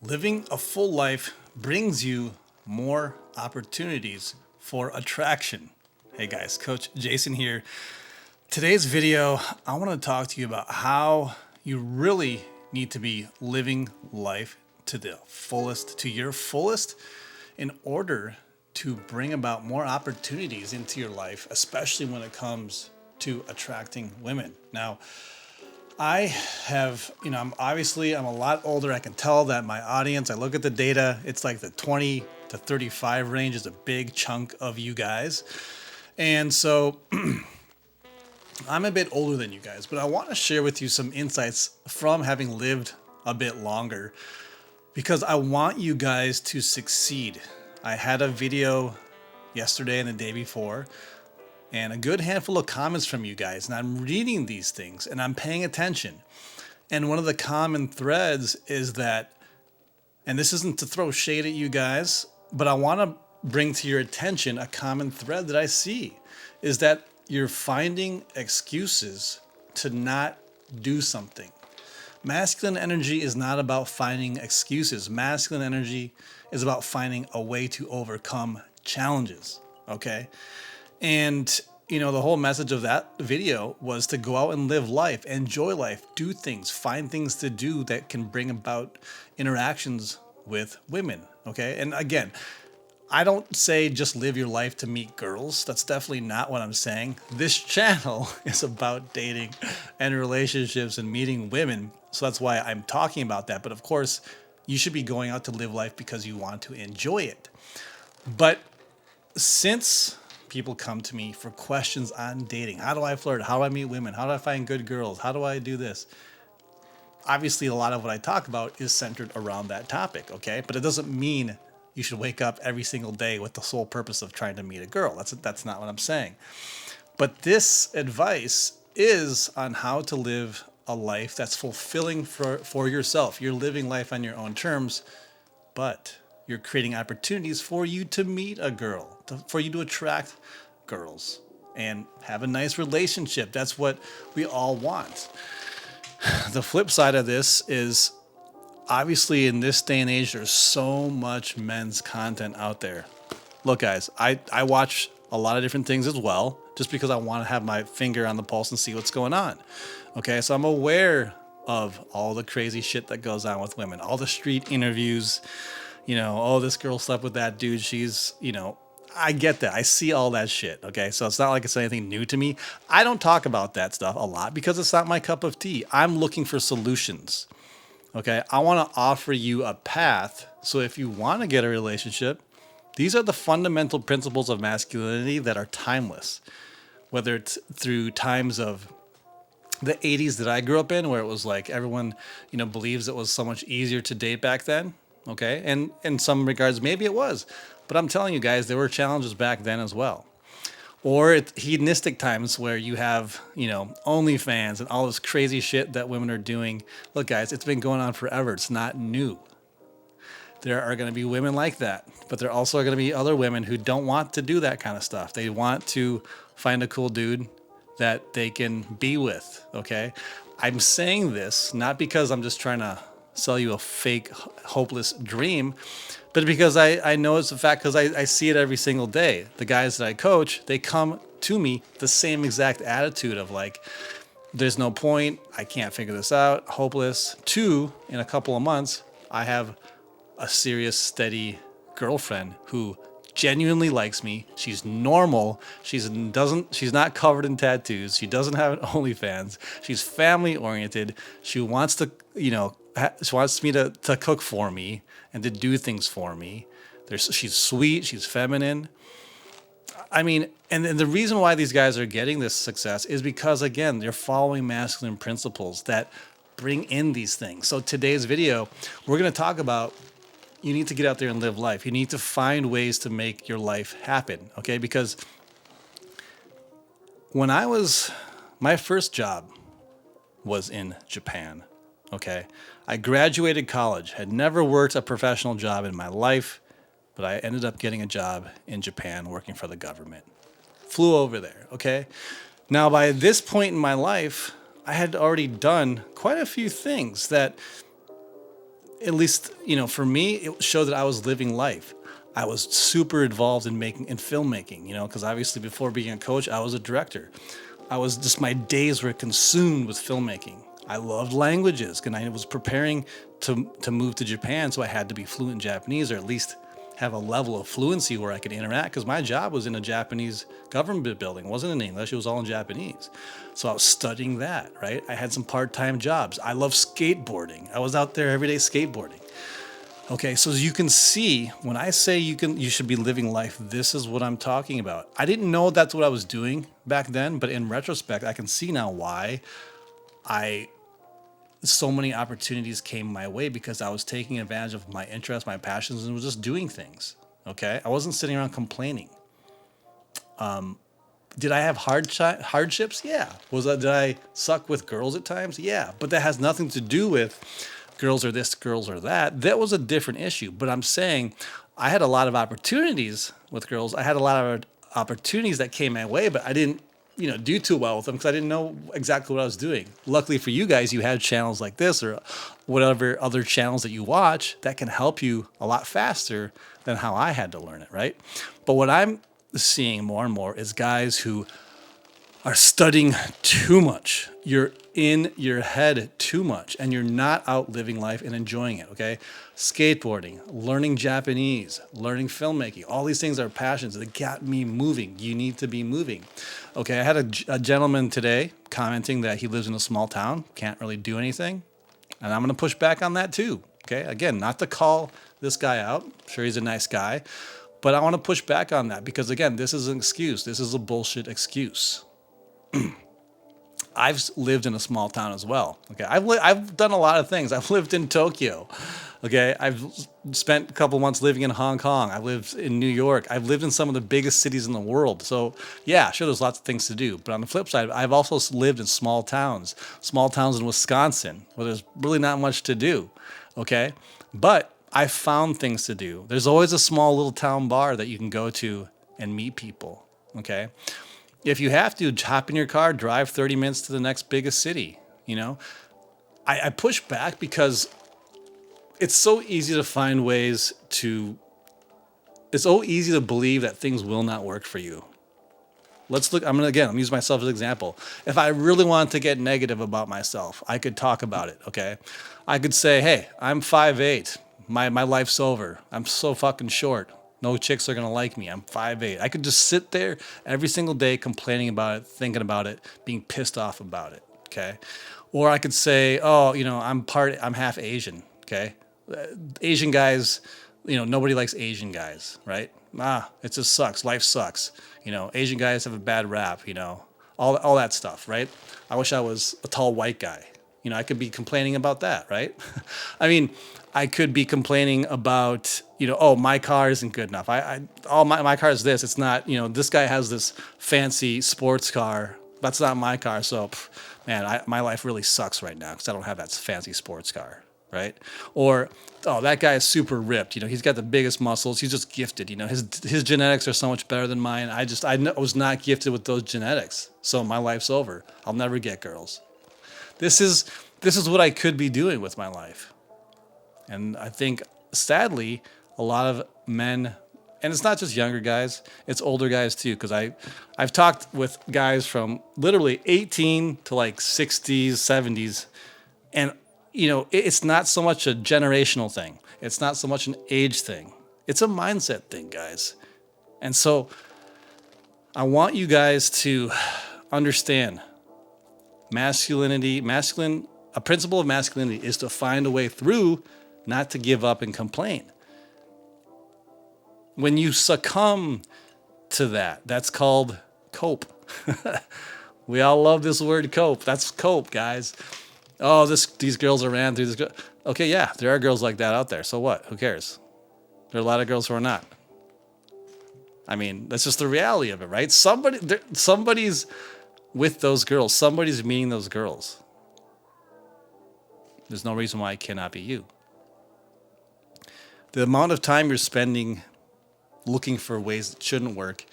Living a full life brings you more opportunities for attraction. Hey guys, Coach Jason here. Today's video, I want to talk to you about how you really need to be living life to the fullest, to your fullest, in order to bring about more opportunities into your life, especially when it comes to attracting women. Now, I have, I'm a lot older. I can tell that my audience, I look at the data, it's like the 20 to 35 range is a big chunk of you guys. And so I'm a bit older than you guys, but I want to share with you some insights from having lived a bit longer because I want you guys to succeed. I had a video yesterday and the day before and a good handful of comments from you guys, and I'm reading these things and I'm paying attention. And one of the common threads is that, and this isn't to throw shade at you guys, but I want to bring to your attention a common thread that I see is that you're finding excuses to not do something. Masculine energy is not about finding excuses. Masculine energy is about finding a way to overcome challenges. Okay. And, the whole message of that video was to go out and live life, enjoy life, do things, find things to do that can bring about interactions with women. Okay. And again, I don't say just live your life to meet girls. That's definitely not what I'm saying. This channel is about dating and relationships and meeting women. So that's why I'm talking about that. But of course, you should be going out to live life because you want to enjoy it. But since people come to me for questions on dating, how do I flirt? How do I meet women? How do I find good girls? How do I do this? Obviously, a lot of what I talk about is centered around that topic, okay? But it doesn't mean you should wake up every single day with the sole purpose of trying to meet a girl. That's not what I'm saying. But this advice is on how to live a life that's fulfilling for yourself. You're living life on your own terms, but you're creating opportunities for you to meet a girl, for you to attract girls and have a nice relationship. That's what we all want. The flip side of this is obviously in this day and age, there's so much men's content out there. Look, guys, I watch a lot of different things as well, just because I want to have my finger on the pulse and see what's going on. Okay, so I'm aware of all the crazy shit that goes on with women, all the street interviews, oh, this girl slept with that dude. She's, I get that. I see all that shit. Okay. So it's not like it's anything new to me. I don't talk about that stuff a lot because it's not my cup of tea. I'm looking for solutions. Okay. I want to offer you a path. So if you want to get a relationship, these are the fundamental principles of masculinity that are timeless, whether it's through times of the 80s that I grew up in, where it was like everyone, believes it was so much easier to date back then. Okay. And in some regards, maybe it was, but I'm telling you guys, there were challenges back then as well. Or it's hedonistic times where you have, OnlyFans and all this crazy shit that women are doing. Look, guys, it's been going on forever. It's not new. There are going to be women like that, but there also are going to be other women who don't want to do that kind of stuff. They want to find a cool dude that they can be with. Okay. I'm saying this not because I'm just trying to sell you a fake, hopeless dream, but because I know it's a fact because I see it every single day. The guys that I coach, they come to me the same exact attitude of like, there's no point, I can't figure this out, hopeless. To, in a couple of months, I have a serious, steady girlfriend who genuinely likes me. She's normal. She's not covered in tattoos. She doesn't have an OnlyFans. She's family oriented. She wants to, she wants me to cook for me and to do things for me. She's sweet. She's feminine. I mean, and the reason why these guys are getting this success is because, again, they're following masculine principles that bring in these things. So today's video, we're going to talk about you need to get out there and live life. You need to find ways to make your life happen, okay? Because my first job was in Japan, okay? I graduated college, had never worked a professional job in my life, but I ended up getting a job in Japan working for the government. Flew over there, okay? Now, by this point in my life, I had already done quite a few things that at least, for me, it showed that I was living life. I was super involved in filmmaking, because obviously before being a coach, I was a director. My days were consumed with filmmaking. I loved languages, and I was preparing to move to Japan, so I had to be fluent in Japanese, or at least have a level of fluency where I could interact, because my job was in a Japanese government building. It wasn't in English, it was all in Japanese. So I was studying that, right? I had some part-time jobs. I love skateboarding. I was out there every day skateboarding. Okay, so as you can see, when I say you should be living life, this is what I'm talking about. I didn't know that's what I was doing back then, but in retrospect, I can see now why so many opportunities came my way, because I was taking advantage of my interests, my passions, and was just doing things. Okay, I wasn't sitting around complaining. Did I have hardships? Yeah. Did I suck with girls at times? Yeah. But that has nothing to do with girls are this, girls are that. That was a different issue. But I'm saying I had a lot of opportunities with girls. I had a lot of opportunities that came my way, but I didn't, do too well with them because I didn't know exactly what I was doing. Luckily for you guys, you have channels like this or whatever other channels that you watch that can help you a lot faster than how I had to learn it, right? But what I'm seeing more and more is guys who are studying too much. You're in your head too much, and you're not out living life and enjoying it, okay? Skateboarding, learning Japanese, learning filmmaking, all these things are passions that got me moving. You need to be moving. Okay, I had a gentleman today commenting that he lives in a small town, can't really do anything, and I'm going to push back on that too, okay? Again, not to call this guy out. I'm sure he's a nice guy, but I want to push back on that because, again, this is an excuse. This is a bullshit excuse. I've lived in a small town as well. Okay, I've done a lot of things. I've lived in Tokyo. Okay, I've spent a couple months living in Hong Kong. I've lived in New York. I've lived in some of the biggest cities in the world. So yeah, sure, there's lots of things to do. But on the flip side, I've also lived in small towns in Wisconsin, where there's really not much to do. Okay, but I found things to do. There's always a small little town bar that you can go to and meet people. Okay. If you have to, hop in your car, drive 30 minutes to the next biggest city, I push back because it's so easy to find ways it's so easy to believe that things will not work for you. Let's look, I'm use myself as an example. If I really wanted to get negative about myself, I could talk about it, okay? I could say, hey, I'm 5'8", my life's over, I'm so fucking short. No chicks are going to like me. I'm 5'8". I could just sit there every single day complaining about it, thinking about it, being pissed off about it, okay? Or I could say, oh, I'm half Asian, okay? Asian guys, nobody likes Asian guys, right? It just sucks. Life sucks. Asian guys have a bad rap, all that stuff, right? I wish I was a tall white guy. I could be complaining about that, right? I mean, I could be complaining about, oh, my car isn't good enough. My car is this. It's not, this guy has this fancy sports car. That's not my car. So, man, my life really sucks right now because I don't have that fancy sports car, right? Or, oh, that guy is super ripped. He's got the biggest muscles. He's just gifted. His genetics are so much better than mine. I was not gifted with those genetics. So my life's over. I'll never get girls. This is what I could be doing with my life. And I think, sadly, a lot of men, and it's not just younger guys, it's older guys too, because I've talked with guys from literally 18 to like 60s, 70s, and, it's not so much a generational thing. It's not so much an age thing. It's a mindset thing, guys. And so I want you guys to understand a principle of masculinity is to find a way through, not to give up and complain. When you succumb to that, that's called cope. We all love this word cope. That's cope, guys. Oh, these girls are ran through this. Okay, yeah, there are girls like that out there. So what? Who cares? There are a lot of girls who are not. I mean, that's just the reality of it, right? Somebody's with those girls. Somebody's meeting those girls. There's no reason why it cannot be you. The amount of time you're spending looking for ways that shouldn't work,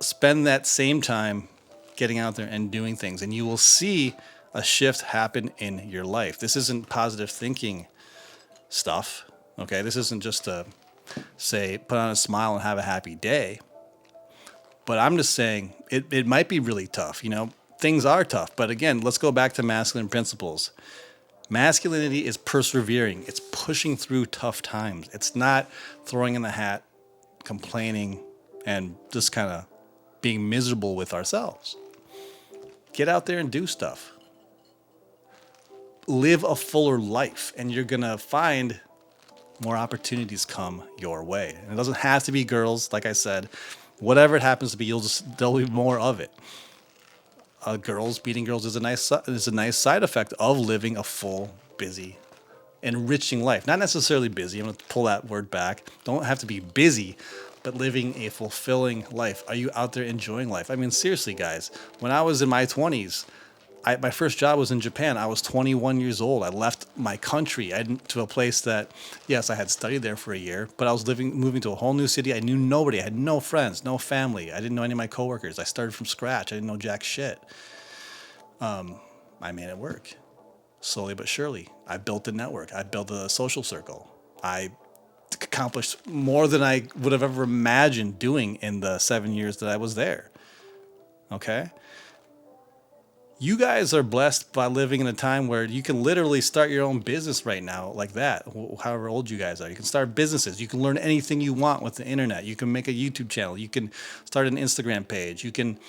spend that same time getting out there and doing things, and you will see a shift happen in your life. This isn't positive thinking stuff. Okay, this isn't just to say put on a smile and have a happy day. But I'm just saying it might be really tough. Things are tough. But again, let's go back to masculine principles. Masculinity is persevering. It's pushing through tough times. It's not throwing in the hat, complaining, and just kind of being miserable with ourselves. Get out there and do stuff. Live a fuller life, and you're going to find more opportunities come your way. And it doesn't have to be girls, like I said. Whatever it happens to be, there'll be more of it. Meeting girls is a nice side effect of living a full, busy, enriching life. Not necessarily busy. I'm going to pull that word back. Don't have to be busy, but living a fulfilling life. Are you out there enjoying life? I mean, seriously, guys. When I was in my 20s, my first job was in Japan. I was 21 years old. I left my country to a place that, yes, I had studied there for a year, but I was moving to a whole new city. I knew nobody. I had no friends, no family. I didn't know any of my coworkers. I started from scratch. I didn't know jack shit. I made it work, slowly but surely. I built a network. I built a social circle. I accomplished more than I would have ever imagined doing in the 7 years that I was there. Okay? You guys are blessed by living in a time where you can literally start your own business right now like that, however old you guys are. You can start businesses. You can learn anything you want with the internet. You can make a YouTube channel. You can start an Instagram page. You can,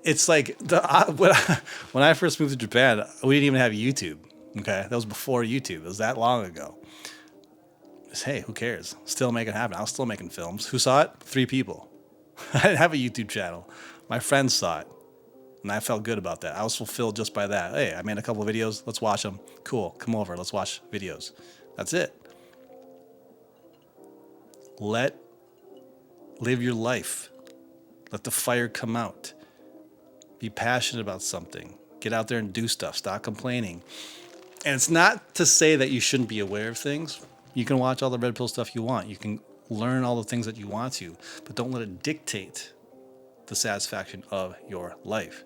it's like when I first moved to Japan, we didn't even have YouTube. Okay, that was before YouTube. It was that long ago. Hey, who cares? Still make it happen. I was still making films. Who saw it? 3 people. I didn't have a YouTube channel. My friends saw it. And I felt good about that. I was fulfilled just by that. Hey, I made a couple of videos. Let's watch them. Cool. Come over. Let's watch videos. That's it. Live your life. Let the fire come out. Be passionate about something. Get out there and do stuff. Stop complaining. And it's not to say that you shouldn't be aware of things. You can watch all the red pill stuff you want. You can learn all the things that you want to, but don't let it dictate the satisfaction of your life.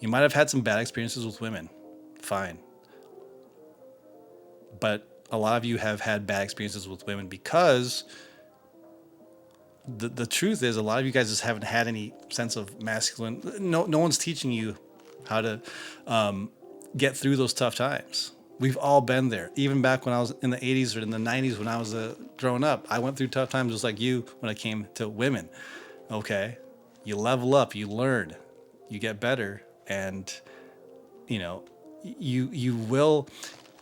You might have had some bad experiences with women. Fine. But a lot of you have had bad experiences with women because the truth is a lot of you guys just haven't had any sense of masculine. No one's teaching you how to get through those tough times. We've all been there. Even back when I was in the 80s or in the 90s when I was growing up, I went through tough times just like you when it came to women. Okay? You level up, you learn, you get better, and you will,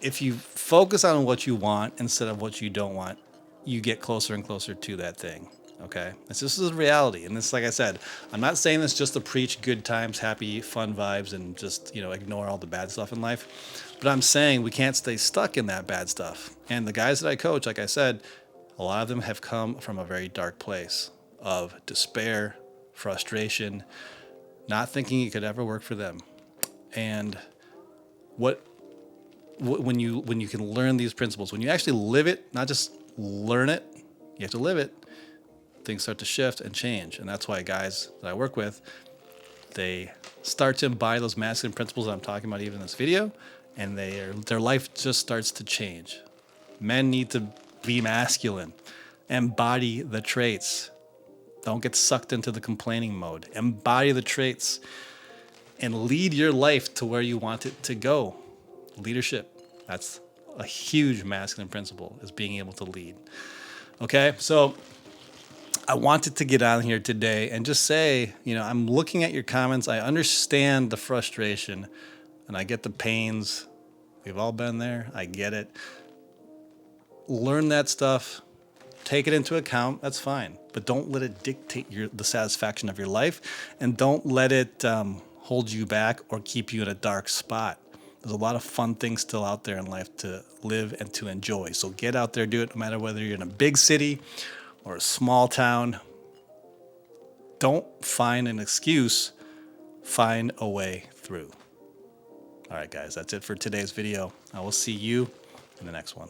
if you focus on what you want instead of what you don't want, you get closer and closer to that thing. Okay, this is a reality, and this, like I said, I'm not saying this just to preach good times, happy, fun vibes, and just ignore all the bad stuff in life. But I'm saying we can't stay stuck in that bad stuff. And the guys that I coach, like I said, a lot of them have come from a very dark place of despair, frustration, not thinking it could ever work for them. And when you can learn these principles, when you actually live it, not just learn it, you have to live it, things start to shift and change. And that's why guys that I work with, they start to embody those masculine principles that I'm talking about even in this video, and their life just starts to change. Men need to be masculine, embody the traits. Don't get sucked into the complaining mode. Embody the traits and lead your life to where you want it to go. Leadership. That's a huge masculine principle, is being able to lead. Okay, so I wanted to get on here today and just say, I'm looking at your comments. I understand the frustration and I get the pains. We've all been there. I get it. Learn that stuff. Take it into account. That's fine. But don't let it dictate the satisfaction of your life, and don't let it hold you back or keep you in a dark spot. There's a lot of fun things still out there in life to live and to enjoy. So get out there, do it, no matter whether you're in a big city or a small town. Don't find an excuse. Find a way through. All right, guys, that's it for today's video. I will see you in the next one.